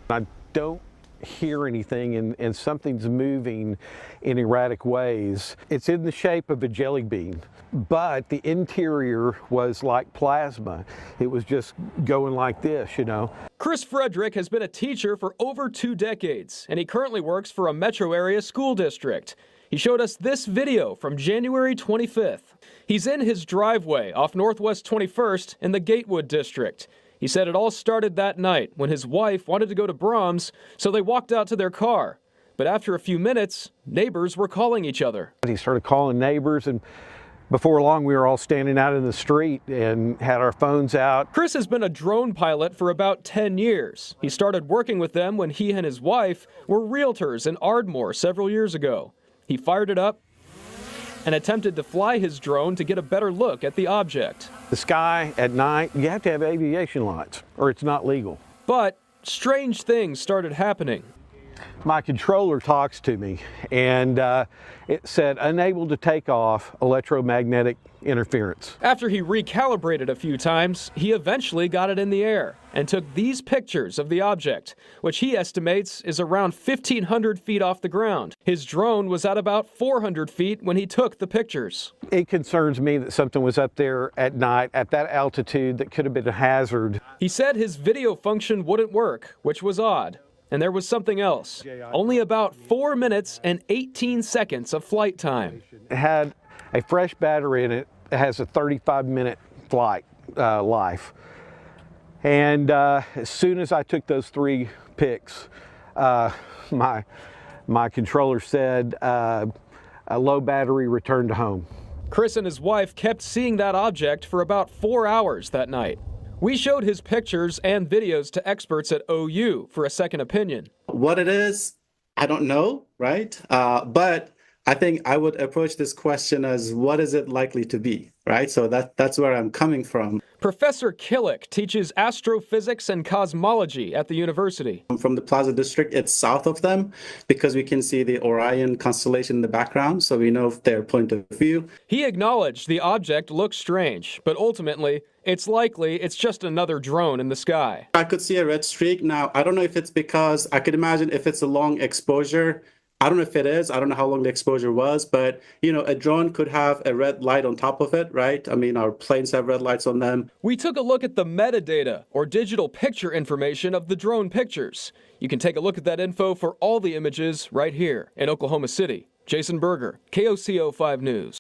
I don't hear anything and something's moving in erratic ways. It's in the shape of a jelly bean, but the interior was like plasma. It was just going like this, you know. Chris Frederick has been a teacher for over 2 decades, and he currently works for a metro area school district. He showed us this video from January 25th. He's in his driveway off Northwest 21st in the Gatewood district. He said it all started that night when his wife wanted to go to Brahms, so they walked out to their car. But after a few minutes, neighbors were calling each other. He started calling neighbors, and before long we were all standing out in the street and had our phones out. Chris has been a drone pilot for about 10 years. He started working with them when he and his wife were realtors in Ardmore several years ago. He fired it up and attempted to fly his drone to get a better look at the object. The sky at night, you have to have aviation lights or it's not legal. But strange things started happening. My controller talks to me and it said unable to take off, electromagnetic interference. After he recalibrated a few times, he eventually got it in the air and took these pictures of the object, which he estimates is around 1,500 feet off the ground. His drone was at about 400 feet when he took the pictures. It concerns me that something was up there at night at that altitude that could have been a hazard. He said his video function wouldn't work, which was odd. And there was something else. Only about 4 minutes and 18 seconds of flight time. It had a fresh battery in it. It has a 35-minute flight life. And as soon as I took those 3 pics, my controller said a low battery, return to home. Chris and his wife kept seeing that object for about 4 hours that night. We showed his pictures and videos to experts at OU for a second opinion. What it is, I don't know, right? But I think I would approach this question as what is it likely to be, right? So that's where I'm coming from. Professor Killick teaches astrophysics and cosmology at the university. I'm from the Plaza District. It's south of them because we can see the Orion constellation in the background, so we know their point of view. He acknowledged the object looks strange, but ultimately, it's likely it's just another drone in the sky. I could see a red streak. Now, I don't know if it's because I could imagine if it's a long exposure. I don't know if it is. I don't know how long the exposure was, but, you know, a drone could have a red light on top of it, right? I mean, our planes have red lights on them. We took a look at the metadata, or digital picture information of the drone pictures. You can take a look at that info for all the images right here in Oklahoma City. Jason Berger, KOCO 5 News.